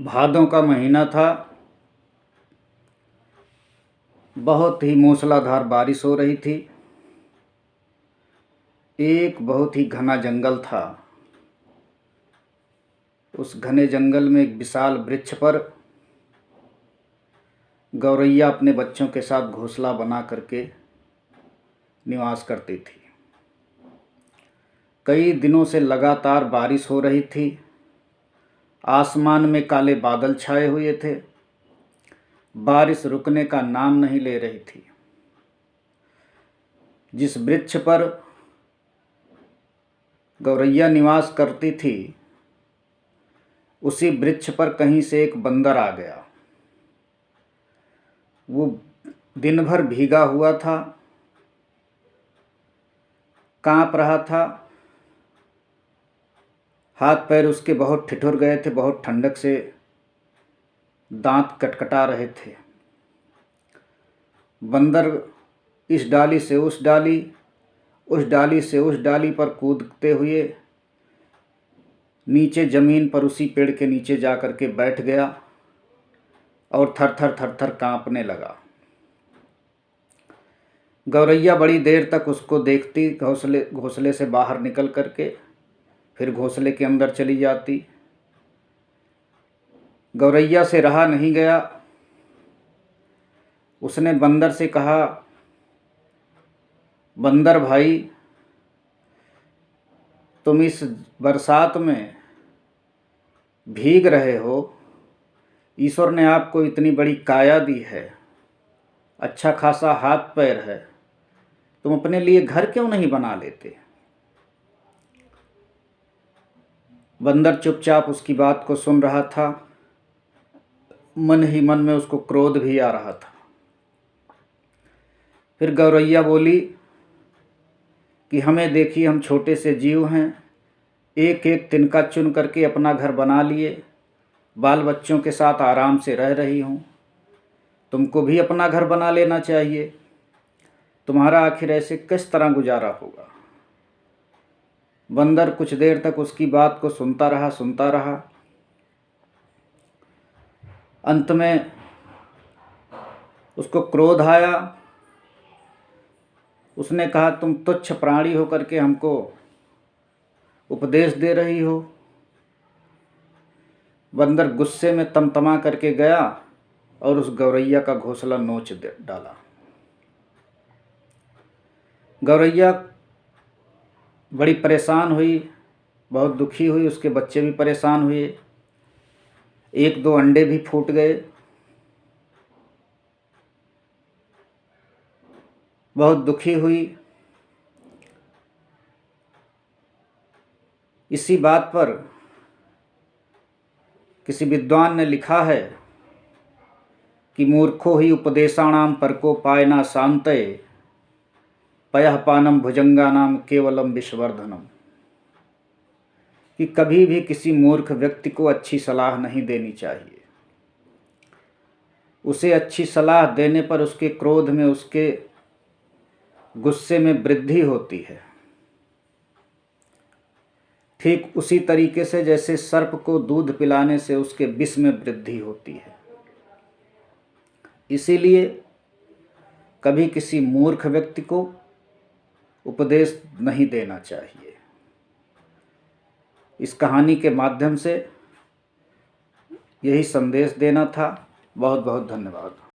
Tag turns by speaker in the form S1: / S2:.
S1: भादों का महीना था। बहुत ही मूसलाधार बारिश हो रही थी। एक बहुत ही घना जंगल था। उस घने जंगल में एक विशाल वृक्ष पर गौरैया अपने बच्चों के साथ घोंसला बना करके निवास करती थी। कई दिनों से लगातार बारिश हो रही थी। आसमान में काले बादल छाए हुए थे। बारिश रुकने का नाम नहीं ले रही थी। जिस वृक्ष पर गौरैया निवास करती थी, उसी वृक्ष पर कहीं से एक बंदर आ गया। वो दिन भर भीगा हुआ था, कांप रहा था। हाथ पैर उसके बहुत ठिठुर गए थे, बहुत ठंडक से दांत कटकटा रहे थे। बंदर इस डाली से उस डाली, उस डाली से उस डाली पर कूदते हुए नीचे ज़मीन पर उसी पेड़ के नीचे जा कर के बैठ गया और थर थर कांपने लगा। गौरैया बड़ी देर तक उसको देखती, घोंसले से बाहर निकल करके फिर घोंसले के अंदर चली जाती। गौरैया से रहा नहीं गया। उसने बंदर से कहा, बंदर भाई, तुम इस बरसात में भीग रहे हो। ईश्वर ने आपको इतनी बड़ी काया दी है, अच्छा खासा हाथ पैर है, तुम अपने लिए घर क्यों नहीं बना लेते? बंदर चुपचाप उसकी बात को सुन रहा था। मन ही मन में उसको क्रोध भी आ रहा था। फिर गौरैया बोली कि हमें देखिए, हम छोटे से जीव हैं, एक एक तिनका चुन करके अपना घर बना लिए, बाल बच्चों के साथ आराम से रह रही हूँ। तुमको भी अपना घर बना लेना चाहिए। तुम्हारा आखिर ऐसे किस तरह गुजारा होगा? बंदर कुछ देर तक उसकी बात को सुनता रहा। अंत में उसको क्रोध आया। उसने कहा, तुम तुच्छ प्राणी होकर के हमको उपदेश दे रही हो। बंदर गुस्से में तमतमा करके गया और उस गौरैया का घोंसला नोच डाला। गौरैया बड़ी परेशान हुई, बहुत दुखी हुई। उसके बच्चे भी परेशान हुए। एक दो अंडे भी फूट गए। बहुत दुखी हुई। इसी बात पर किसी विद्वान ने लिखा है कि मूर्खो ही उपदेशाणाम परको पायना शांतये, पयः पानम भुजंगानाम केवलम विषवर्धनम। कि कभी भी किसी मूर्ख व्यक्ति को अच्छी सलाह नहीं देनी चाहिए। उसे अच्छी सलाह देने पर उसके क्रोध में, उसके गुस्से में वृद्धि होती है। ठीक उसी तरीके से जैसे सर्प को दूध पिलाने से उसके विष में वृद्धि होती है। इसीलिए कभी किसी मूर्ख व्यक्ति को उपदेश नहीं देना चाहिए। इस कहानी के माध्यम से यही संदेश देना था। बहुत बहुत धन्यवाद।